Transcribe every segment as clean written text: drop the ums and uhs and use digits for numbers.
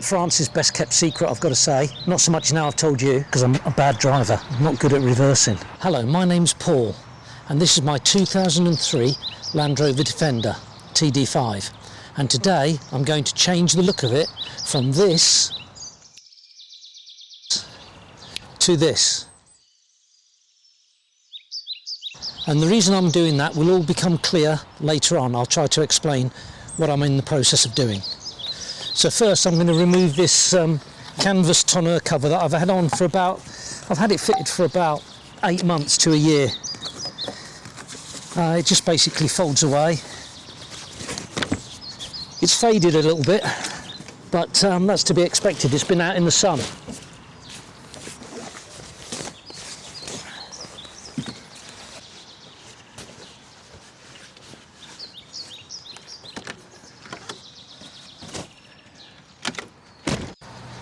France's best kept secret, I've got to say. Not so much now I've told you, because I'm a bad driver. I'm not good at reversing. Hello, my name's Paul, and this is my 2003 Land Rover Defender TD5. And today I'm going to change the look of it from this to this. And the reason I'm doing that will all become clear later on. I'll try to explain what I'm in the process of doing. So first I'm going to remove this canvas tonneau cover that I've had on for about, I've had it fitted for about 8 months to a year. It just basically folds away. It's faded a little bit, but that's to be expected. It's been out in the sun.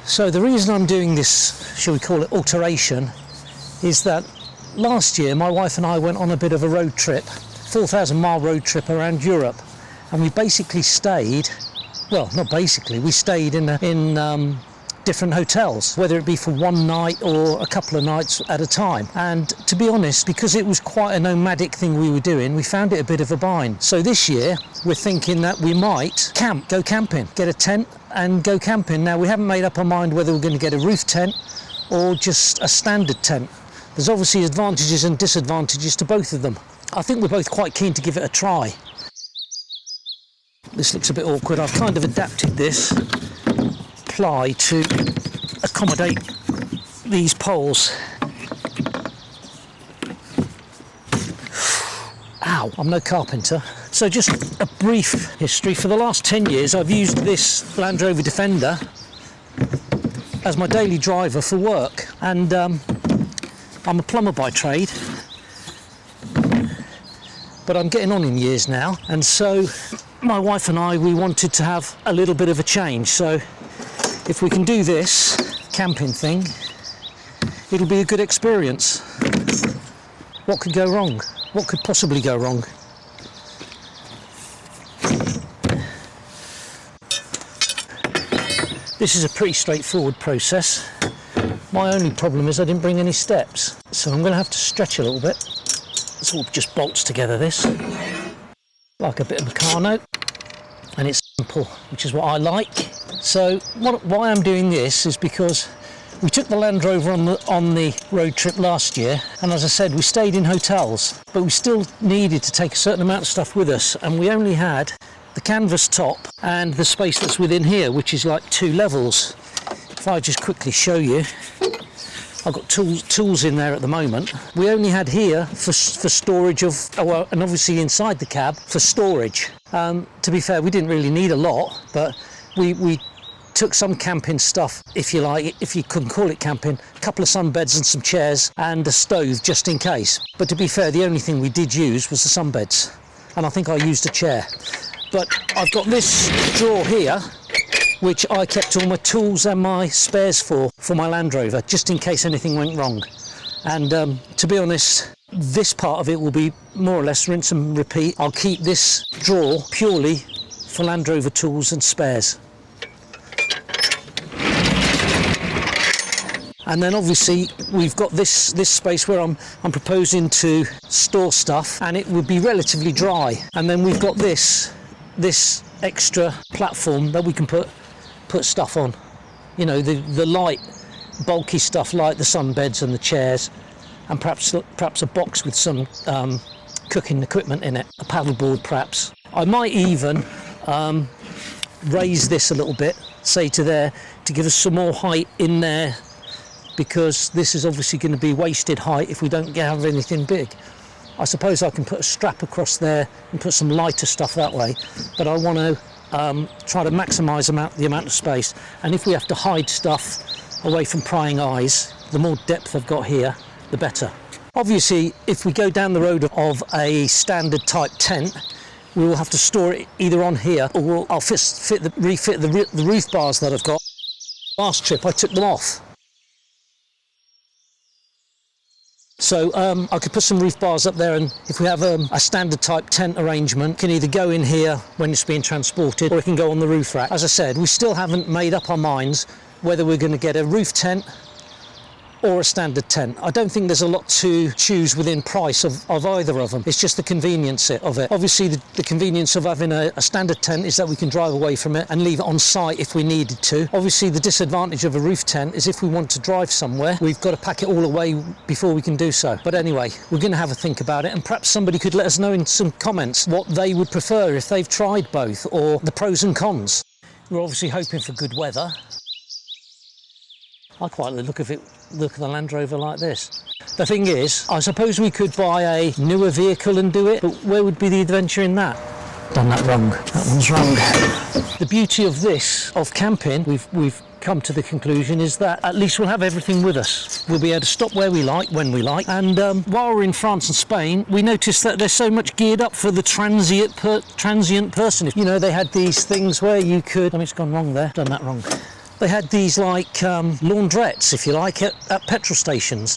So the reason I'm doing this, shall we call it alteration, is that last year my wife and I went on a bit of a road trip, 4,000-mile road trip around Europe, and we basically stayed, well, not basically, we stayed in different hotels, whether it be for one night or a couple of nights at a time. And to be honest, because it was quite a nomadic thing we were doing, we found it a bit of a bind. So this year we're thinking that we might go camping, get a tent and go camping. Now we haven't made up our mind whether we're going to get a roof tent or just a standard tent. There's obviously advantages and disadvantages to both of them. I think we're both quite keen to give it a try. This looks a bit awkward. I've kind of adapted this ply to accommodate these poles. Ow, I'm no carpenter. So just a brief history. For the last 10 years I've used this Land Rover Defender as my daily driver for work, and I'm a plumber by trade, but I'm getting on in years now, and so my wife and I, we wanted to have a little bit of a change. So if we can do this camping thing, it'll be a good experience. What could go wrong? What could possibly go wrong? This is a pretty straightforward process. My only problem is I didn't bring any steps, so I'm going to have to stretch a little bit. It's all just bolts together, this, like a bit of Meccano, and it's simple, which is what I like. So why I'm doing this is because we took the Land Rover on the road trip last year, and as I said, we stayed in hotels, but we still needed to take a certain amount of stuff with us, and we only had the canvas top and the space that's within here, which is like 2 levels. If I just quickly show you, I've got tools in there at the moment. We only had here for storage of, and obviously inside the cab for storage. To be fair, we didn't really need a lot, but we took some camping stuff, if you like, if you couldn't call it camping, a couple of sunbeds and some chairs and a stove just in case. But to be fair, the only thing we did use was the sunbeds, and I think I used a chair. But I've got this drawer here, which I kept all my tools and my spares for my Land Rover, just in case anything went wrong. And to be honest, this part of it will be more or less rinse and repeat. I'll keep this drawer purely for Land Rover tools and spares. And then obviously we've got this space where I'm proposing to store stuff, and it would be relatively dry. And then we've got this extra platform that we can put stuff on, you know, the light bulky stuff like the sunbeds and the chairs, and perhaps a box with some cooking equipment in it, a paddleboard perhaps. I might even raise this a little bit, say to there, to give us some more height in there, because this is obviously going to be wasted height if we don't have anything big. I suppose I can put a strap across there and put some lighter stuff that way, but I want to try to maximise the amount of space. And if we have to hide stuff away from prying eyes, the more depth I've got here, the better. Obviously, if we go down the road of a standard type tent, we will have to store it either on here, or I'll refit the roof bars that I've got. Last trip I took them off. So I could put some roof bars up there, and if we have a standard type tent arrangement, it can either go in here when it's being transported, or it can go on the roof rack. As I said, we still haven't made up our minds whether we're going to get a roof tent or a standard tent. I don't think there's a lot to choose within price of either of them. It's just the convenience of it. Obviously the convenience of having a standard tent is that we can drive away from it and leave it on site if we needed to. Obviously the disadvantage of a roof tent is if we want to drive somewhere, we've got to pack it all away before we can do so. But anyway, we're going to have a think about it, and perhaps somebody could let us know in some comments what they would prefer if they've tried both, or the pros and cons. We're obviously hoping for good weather. I quite like the look of the Land Rover like this. The thing is, I suppose we could buy a newer vehicle and do it, but where would be the adventure in that? Done that wrong. That one's wrong. The beauty of this, of camping, we've come to the conclusion, is that at least we'll have everything with us. We'll be able to stop where we like, when we like. And while we're in France and Spain, we noticed that they're so much geared up for the transient person. You know, they had these things where you could... it's gone wrong there. Done that wrong. They had these like laundrettes, if you like, at petrol stations.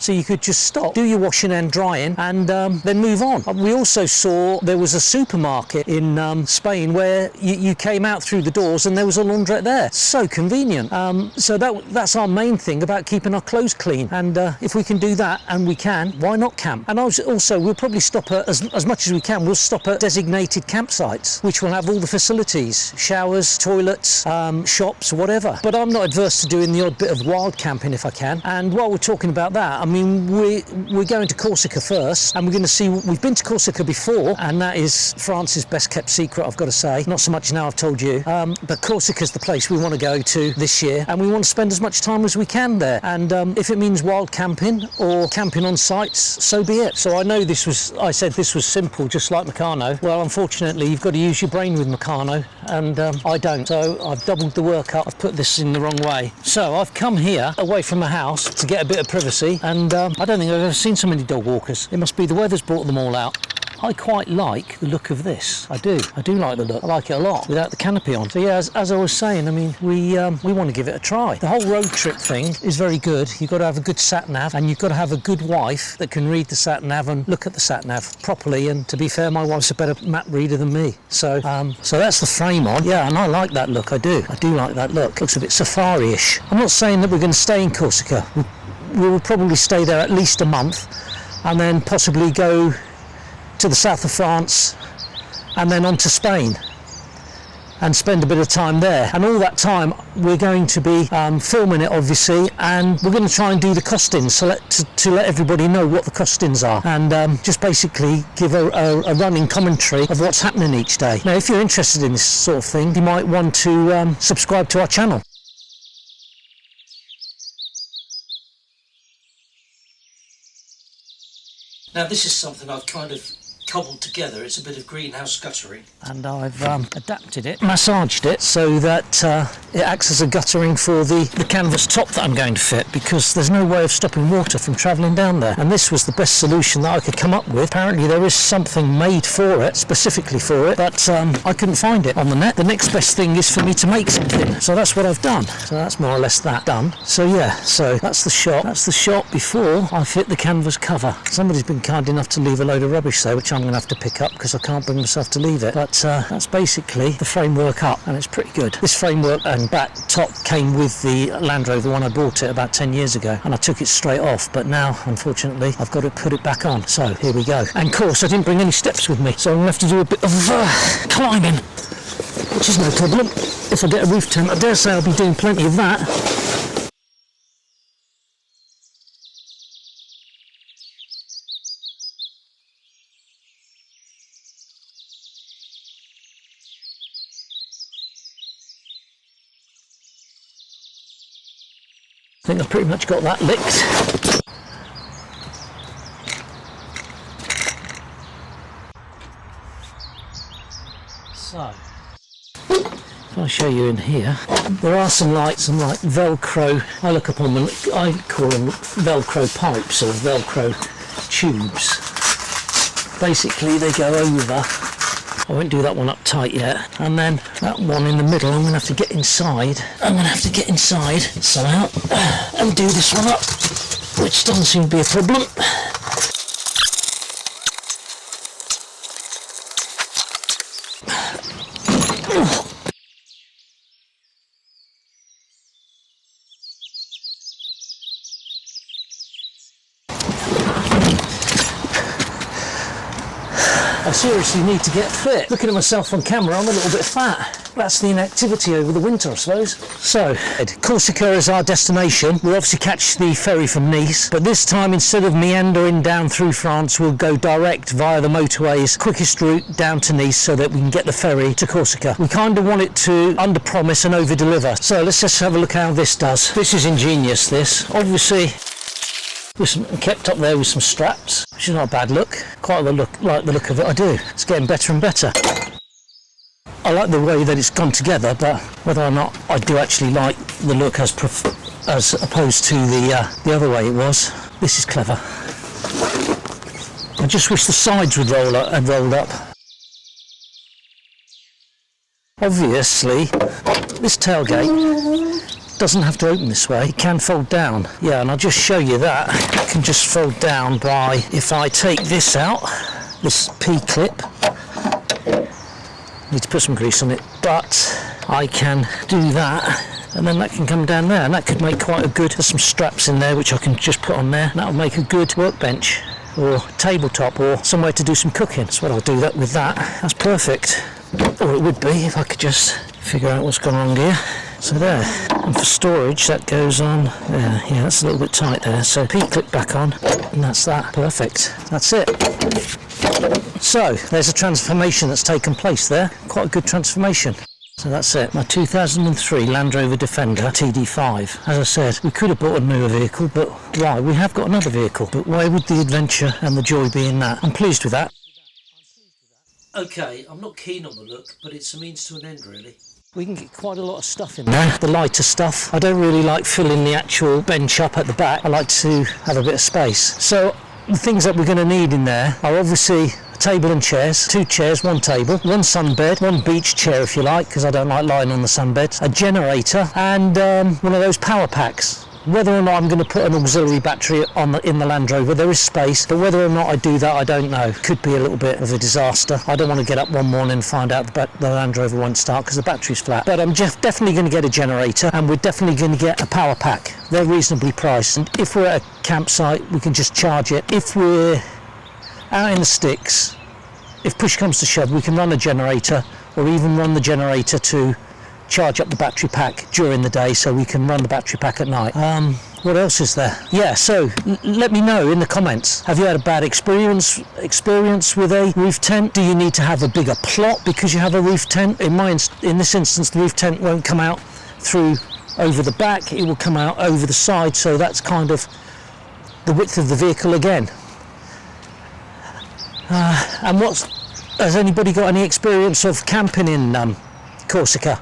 So you could just stop, do your washing and drying, and then move on. We also saw there was a supermarket in Spain where you came out through the doors and there was a laundrette there. So convenient. So that's our main thing about keeping our clothes clean. And if we can do that, and we can, why not camp? And also, we'll probably stop at, as much as we can, we'll stop at designated campsites, which will have all the facilities, showers, toilets, shops, whatever. But I'm not adverse to doing the odd bit of wild camping if I can. And while we're talking about that, I mean, we're going to Corsica first, and we're going to see. We've been to Corsica before, and that is France's best kept secret, I've got to say. Not so much now, I've told you. But Corsica's the place we want to go to this year, and we want to spend as much time as we can there. And if it means wild camping or camping on sites, so be it. So I know I said this was simple, just like Meccano. Well, unfortunately, you've got to use your brain with Meccano, and I don't. So I've doubled the work up. I've put this in the wrong way. So I've come here, away from the house, to get a bit of privacy, and I don't think I've ever seen so many dog walkers. It must be the weather's brought them all out. I quite like the look of this. I do like the look. I like it a lot without the canopy on. So yeah, as I was saying, I mean, we want to give it a try. The whole road trip thing is very good. You've got to have a good sat nav, and you've got to have a good wife that can read the sat nav and look at the sat nav properly. And to be fair, my wife's a better map reader than me. So that's the frame on. Yeah, and I like that look. I do like that look. Looks a bit safari-ish. I'm not saying that we're going to stay in Corsica. We will probably stay there at least a month, and then possibly go to the south of France and then on to Spain and spend a bit of time there. And all that time we're going to be filming it, obviously, and we're going to try and do the costings to let everybody know what the costings are, and just basically give a running commentary of what's happening each day. Now, if you're interested in this sort of thing, you might want to subscribe to our channel. Now, this is something I've kind of cobbled together. It's a bit of greenhouse guttering, and I've adapted it, massaged it, so that it acts as a guttering for the canvas top that I'm going to fit, because there's no way of stopping water from travelling down there. And this was the best solution that I could come up with. Apparently there is something made for it, specifically for it, but I couldn't find it on the net. The next best thing is for me to make something, so that's what I've done. So that's more or less that done. So yeah, so that's the shot. That's the shot before I fit the canvas cover. Somebody's been kind enough to leave a load of rubbish there, which I'm going to have to pick up because I can't bring myself to leave it. But that's basically the framework up, and it's pretty good. This framework and back top came with the Land Rover when I bought it about 10 years ago, and I took it straight off, but now unfortunately I've got to put it back on. So here we go. And of course I didn't bring any steps with me, so I'm going to have to do a bit of climbing, which is no problem. If I get a roof tent, I dare say I'll be doing plenty of that. I think I've pretty much got that licked. So, if I show you in here, there are some like Velcro. I look upon them, I call them Velcro pipes or Velcro tubes. Basically, they go over I won't do that one up tight yet. And then that one in the middle, I'm going to have to get inside. I'm going to have to get inside somehow and do this one up, which doesn't seem to be a problem. I seriously need to get fit. Looking at myself on camera, I'm a little bit fat. That's the inactivity over the winter, I suppose. So, Corsica is our destination. We'll obviously catch the ferry from Nice, but this time, instead of meandering down through France, we'll go direct via the motorways, quickest route down to Nice, so that we can get the ferry to Corsica. We kind of want it to under-promise and over-deliver. So let's just have a look how this does. This is ingenious, this. Obviously, kept up there with some straps, which is not a bad look. Quite like the look of it, I do. It's getting better and better. I like the way that it's gone together, but whether or not I do actually like the look as opposed to the other way it was, this is clever. I just wish the sides would rolled up. Obviously, this tailgate doesn't have to open this way, it can fold down. Yeah, and I'll just show you that. It can just fold down by, if I take this out, this P-clip, need to put some grease on it, but I can do that, and then that can come down there, and that could make quite a good, there's some straps in there which I can just put on there, and that'll make a good workbench, or tabletop, or somewhere to do some cooking. That's what I'll do that with that. That's perfect. Or it would be if I could just figure out what's gone wrong here. So there, and for storage that goes on there. Yeah, that's a little bit tight there, so P-clip back on, and that's that. Perfect, that's it. So there's a transformation that's taken place there, quite a good transformation. So that's it, my 2003 Land Rover Defender TD5. As I said, we could have bought a newer vehicle, but why? We have got another vehicle, but why would the adventure and the joy be in that? I'm pleased with that. Okay, I'm not keen on the look, but it's a means to an end really. We can get quite a lot of stuff in there, the lighter stuff. I don't really like filling the actual bench up at the back. I like to have a bit of space. So the things that we're going to need in there are obviously a table and chairs, 2 chairs, 1 table, 1 sunbed, 1 beach chair if you like, because I don't like lying on the sunbed, a generator, and one of those power packs. Whether or not I'm going to put an auxiliary battery in the Land Rover, there is space, but whether or not I do that, I don't know. Could be a little bit of a disaster. I don't want to get up one morning and find out the Land Rover won't start because the battery's flat. But I'm definitely going to get a generator, and we're definitely going to get a power pack. They're reasonably priced, and if we're at a campsite, we can just charge it. If we're out in the sticks, if push comes to shove, we can run a generator, or even run the generator to charge up the battery pack during the day, so we can run the battery pack at night. What else is there? Yeah, so let me know in the comments. Have you had a bad experience with a roof tent? Do you need to have a bigger plot because you have a roof tent? In this instance, the roof tent won't come out through over the back, it will come out over the side, so that's kind of the width of the vehicle again. And has anybody got any experience of camping in Corsica?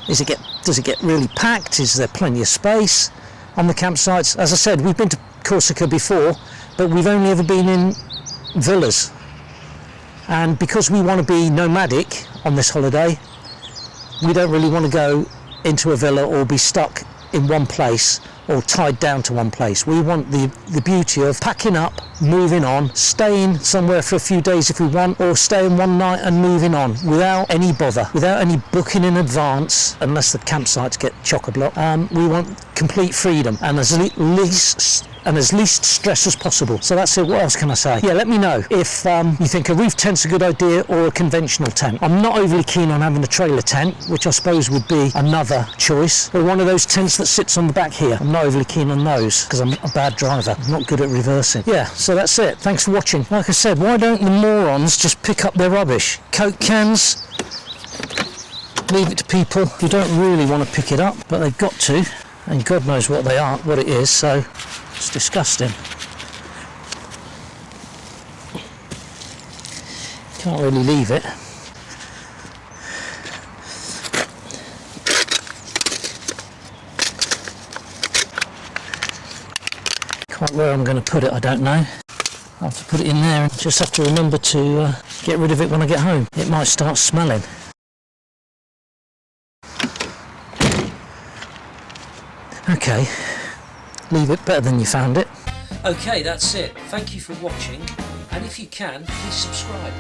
Does it get really packed? Is there plenty of space on the campsites? As I said, we've been to Corsica before, but we've only ever been in villas. And because we want to be nomadic on this holiday, we don't really want to go into a villa or be stuck in one place or tied down to one place. We want the beauty of packing up, moving on, staying somewhere for a few days if we want, or staying one night and moving on without any bother, without any booking in advance, unless the campsites get chock-a-block. We want complete freedom and as least stress as possible. So that's it. What else can I say? Yeah, let me know if you think a roof tent's a good idea or a conventional tent. I'm not overly keen on having a trailer tent, which I suppose would be another choice, or one of those tents that sits on the back here. I'm not overly keen on those because I'm a bad driver. I'm not good at reversing. Yeah, so that's it. Thanks for watching. Like I said, why don't the morons just pick up their rubbish? Coke cans, leave it to people who don't really want to pick it up, but they've got to, and God knows what it is, so it's disgusting. Can't really leave it. Quite where I'm going to put it, I don't know. I'll have to put it in there and just have to remember to get rid of it when I get home. It might start smelling. Okay, leave it better than you found it. Okay, that's it. Thank you for watching, and if you can, please subscribe.